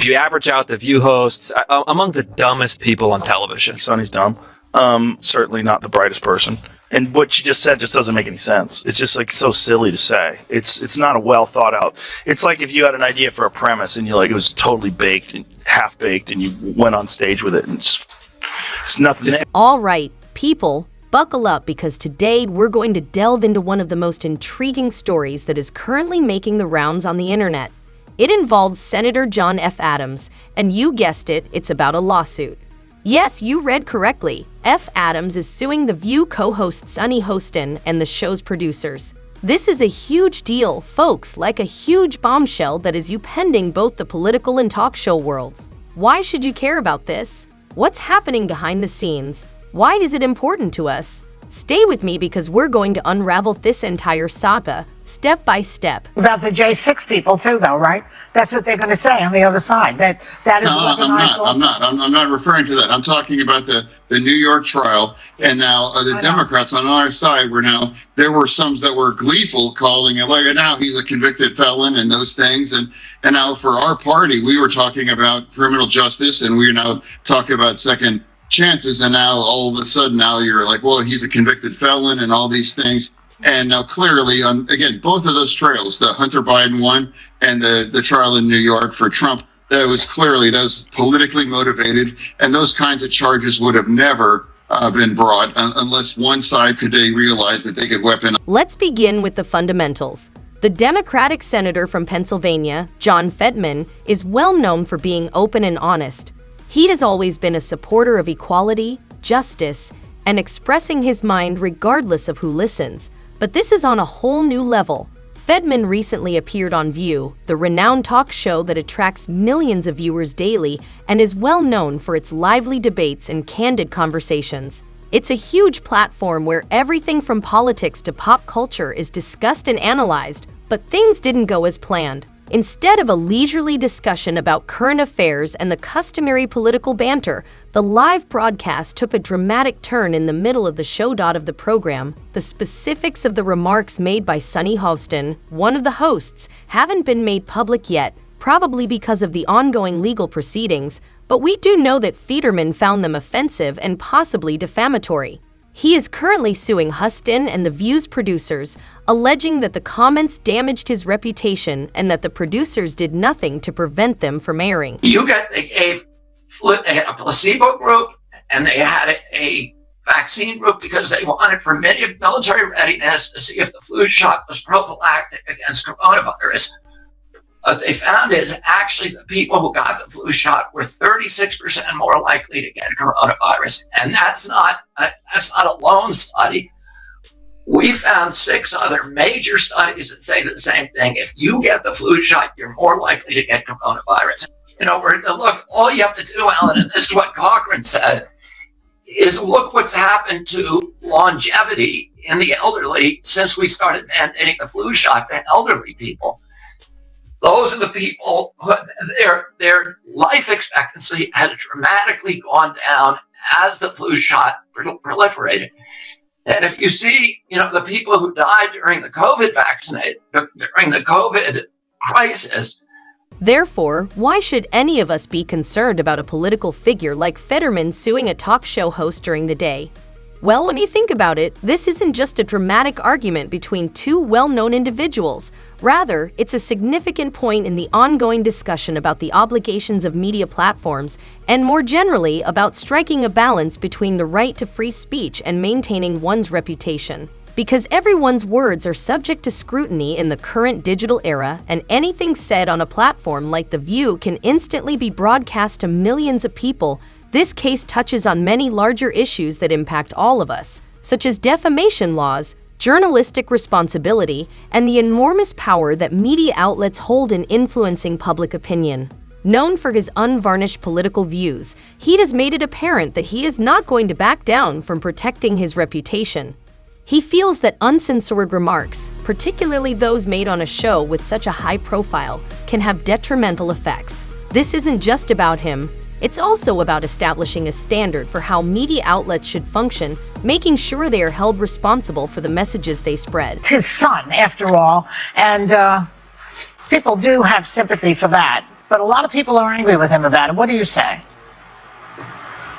If you average out the View hosts, among the dumbest people on television. Sunny's dumb. Certainly not the brightest person. And what you just said just doesn't make any sense. It's just like so silly to say. It's not a well thought out. It's like if you had an idea for a premise and it was totally baked and half baked and you went on stage with it and it's nothing. All right, people, buckle up because today we're going to delve into one of the most intriguing stories that is currently making the rounds on the internet. It involves Senator John F. Adams, and you guessed it, it's about a lawsuit. Yes, you read correctly. F. Adams is suing The View co-host Sunny Hostin and the show's producers. This is a huge deal, folks, like a huge bombshell that is upending both the political and talk show worlds. Why should you care about this? What's happening behind the scenes? Why is it important to us? Stay with me because we're going to unravel this entire saga, step by step. About the J6 people too, though, right? That's what they're going to say on the other side. That is organized also. I'm not referring to that. I'm talking about the New York trial. And now the Democrats on our side there were some that were gleeful calling it like, now he's a convicted felon and those things. And now for our party, we were talking about criminal justice and we're now talking about second chances, and now all of a sudden now you're like, well, he's a convicted felon and all these things. And now clearly again, both of those trials, the Hunter Biden one and the trial in New York for Trump, that was politically motivated, and those kinds of charges would have never been brought unless one side could realize that they could weaponize. Let's begin with the fundamentals. The Democratic senator from Pennsylvania, John Fetterman, is well known for being open and honest. He has always been a supporter of equality, justice, and expressing his mind regardless of who listens. But this is on a whole new level. Fetterman recently appeared on View, the renowned talk show that attracts millions of viewers daily and is well known for its lively debates and candid conversations. It's a huge platform where everything from politics to pop culture is discussed and analyzed, but things didn't go as planned. Instead of a leisurely discussion about current affairs and the customary political banter, the live broadcast took a dramatic turn in the middle of the show. Of the program, the specifics of the remarks made by Sunny Hostin, one of the hosts, haven't been made public yet, probably because of the ongoing legal proceedings, but we do know that Fetterman found them offensive and possibly defamatory. He is currently suing Hostin and The View's producers, alleging that the comments damaged his reputation and that the producers did nothing to prevent them from airing. They had a placebo group and they had a vaccine group because they wanted for military readiness to see if the flu shot was prophylactic against coronavirus. What they found is actually the people who got the flu shot were 36% more likely to get coronavirus. And that's not a lone study. We found 6 other major studies that say the same thing. If you get the flu shot, you're more likely to get coronavirus. Look, all you have to do, Alan, and this is what Cochrane said, is look what's happened to longevity in the elderly since we started mandating the flu shot to elderly people. Those are the people who their life expectancy has dramatically gone down as the flu shot proliferated. And if you see, the people who died during the COVID crisis. Therefore, why should any of us be concerned about a political figure like Fetterman suing a talk show host during the day? Well, when you think about it, this isn't just a dramatic argument between two well-known individuals. Rather, it's a significant point in the ongoing discussion about the obligations of media platforms and more generally about striking a balance between the right to free speech and maintaining one's reputation. Because everyone's words are subject to scrutiny in the current digital era, and anything said on a platform like The View can instantly be broadcast to millions of people. This case touches on many larger issues that impact all of us, such as defamation laws, journalistic responsibility, and the enormous power that media outlets hold in influencing public opinion. Known for his unvarnished political views, he has made it apparent that he is not going to back down from protecting his reputation. He feels that uncensored remarks, particularly those made on a show with such a high profile, can have detrimental effects. This isn't just about him. It's also about establishing a standard for how media outlets should function, making sure they are held responsible for the messages they spread. It's his son, after all, and people do have sympathy for that. but a lot of people are angry with him about it. What do you say?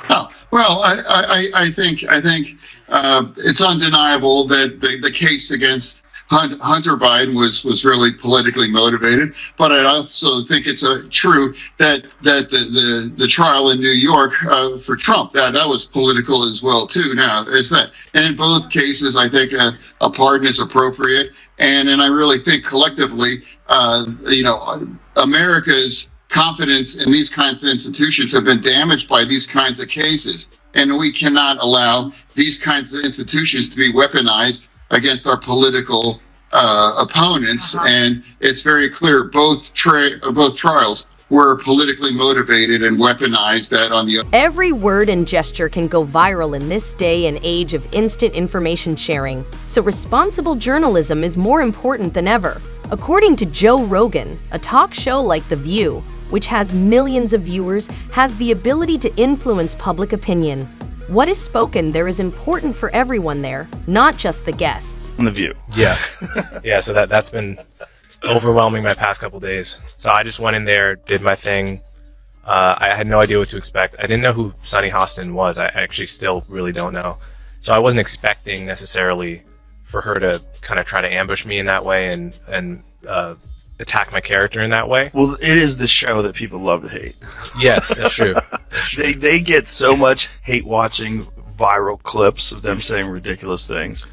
Oh, well, I think it's undeniable that the case against Hunter Biden was really politically motivated, but I also think it's true that the trial in New York for Trump that was political as well too. Now it's that, and in both cases, I think a pardon is appropriate, and I really think collectively, America's confidence in these kinds of institutions have been damaged by these kinds of cases, and we cannot allow these kinds of institutions to be weaponized against our political opponents. And it's very clear both trials were politically motivated and weaponized. That on the Every word and gesture can go viral in this day and age of instant information sharing, so responsible journalism is more important than ever. According to Joe Rogan, a talk show like The View, which has millions of viewers, has the ability to influence public opinion. What is spoken there is important for everyone there, not just the guests. On The View. Yeah. Yeah, so that's been overwhelming my past couple days. So I just went in there, did my thing. I had no idea what to expect. I didn't know who Sunny Hostin was. I actually still really don't know. So I wasn't expecting necessarily for her to kind of try to ambush me in that way and attack my character in that way. Well, it is the show that people love to hate. Yes, that's true. They get so much hate watching viral clips of them saying ridiculous things.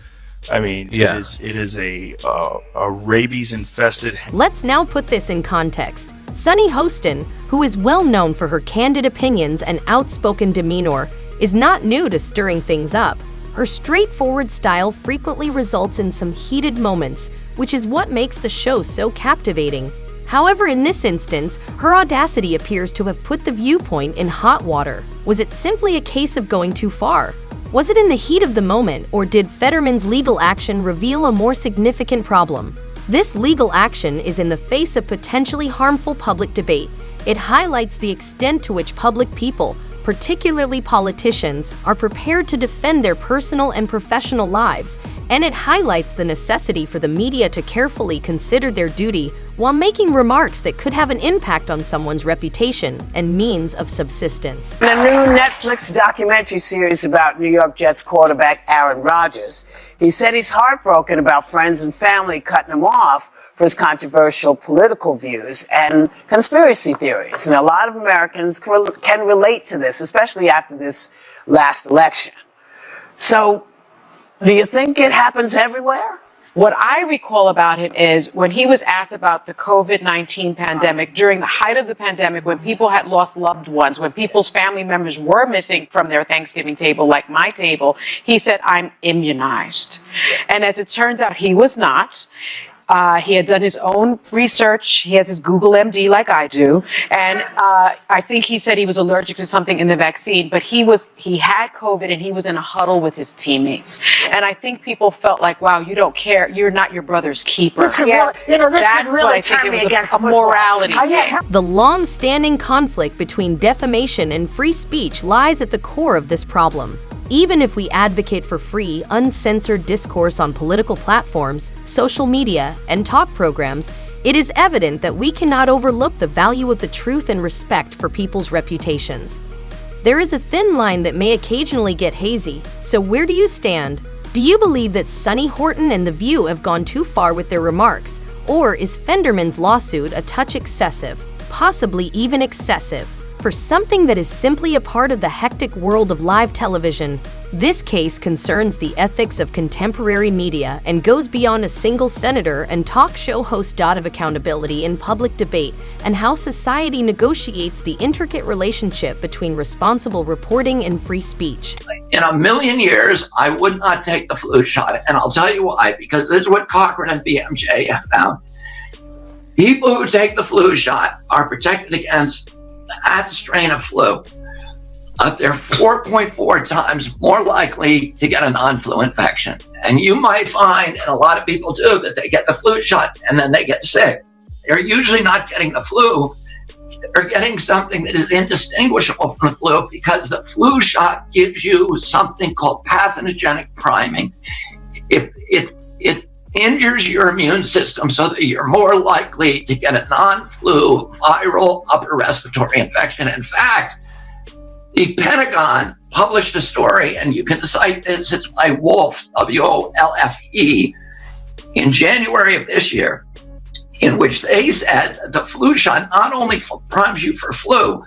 I mean, Yeah. it is a rabies infested. Let's now put this in context. Sunny Hostin, who is well known for her candid opinions and outspoken demeanor, is not new to stirring things up. Her straightforward style frequently results in some heated moments, which is what makes the show so captivating. However, in this instance, her audacity appears to have put the viewpoint in hot water. Was it simply a case of going too far? Was it in the heat of the moment, or did Fetterman's legal action reveal a more significant problem? This legal action is in the face of potentially harmful public debate. It highlights the extent to which public people, particularly politicians, are prepared to defend their personal and professional lives, and it highlights the necessity for the media to carefully consider their duty while making remarks that could have an impact on someone's reputation and means of subsistence. In a new Netflix documentary series about New York Jets quarterback Aaron Rodgers, he said he's heartbroken about friends and family cutting him off for his controversial political views and conspiracy theories. And a lot of Americans can relate to this, especially after this last election. So, do you think it happens everywhere? What I recall about him is when he was asked about the COVID-19 pandemic, during the height of the pandemic, when people had lost loved ones, when people's family members were missing from their Thanksgiving table, like my table, he said, "I'm immunized." And as it turns out, he was not. He had done his own research. He has his Google MD like I do. And I think he said he was allergic to something in the vaccine, but he had COVID and he was in a huddle with his teammates. And I think people felt like, wow, you don't care. You're not your brother's keeper. This could really, this could That's what really I think turn it me was against a morality. The long-standing conflict between defamation and free speech lies at the core of this problem. Even if we advocate for free, uncensored discourse on political platforms, social media, and talk programs, it is evident that we cannot overlook the value of the truth and respect for people's reputations. There is a thin line that may occasionally get hazy, so where do you stand? Do you believe that Sunny Hostin and The View have gone too far with their remarks, or is Fetterman's lawsuit a touch excessive, possibly even excessive, for something that is simply a part of the hectic world of live television? This case concerns the ethics of contemporary media and goes beyond a single senator and talk show host. Of accountability in public debate and how society negotiates the intricate relationship between responsible reporting and free speech. In a million years, I would not take the flu shot. And I'll tell you why, because this is what Cochrane and BMJ have found. People who take the flu shot are protected against that strain of flu. They're 4.4 times more likely to get a non-flu infection. And you might find, and a lot of people do, that they get the flu shot and then they get sick. They're usually not getting the flu. They're getting something that is indistinguishable from the flu, because the flu shot gives you something called pathogenic priming. It injures your immune system so that you're more likely to get a non-flu viral upper respiratory infection. In fact, the Pentagon published a story, and you can cite this, it's by Wolfe, W-O-L-F-E, in January of this year, in which they said that the flu shot not only primes you for flu,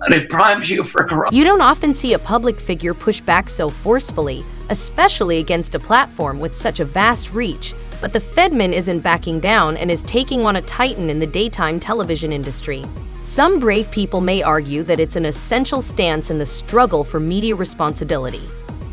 but it primes you for corona. You don't often see a public figure push back so forcefully, especially against a platform with such a vast reach. But the Fetterman isn't backing down and is taking on a titan in the daytime television industry. Some brave people may argue that it's an essential stance in the struggle for media responsibility.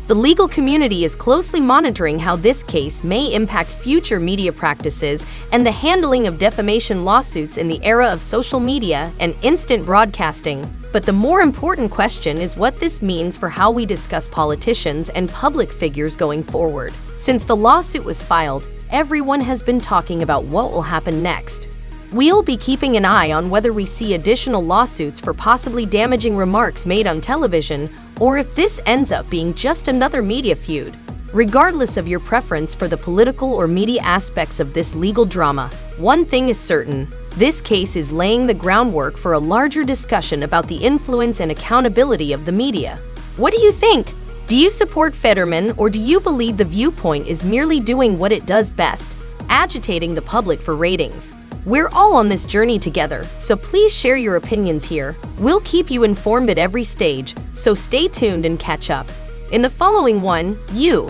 The legal community is closely monitoring how this case may impact future media practices and the handling of defamation lawsuits in the era of social media and instant broadcasting. But the more important question is what this means for how we discuss politicians and public figures going forward. Since the lawsuit was filed, everyone has been talking about what will happen next. We'll be keeping an eye on whether we see additional lawsuits for possibly damaging remarks made on television, or if this ends up being just another media feud. Regardless of your preference for the political or media aspects of this legal drama, one thing is certain: this case is laying the groundwork for a larger discussion about the influence and accountability of the media. What do you think? Do you support Fetterman, or do you believe the viewpoint is merely doing what it does best, agitating the public for ratings? We're all on this journey together, so please share your opinions here. We'll keep you informed at every stage, so stay tuned and catch up. In the following one, you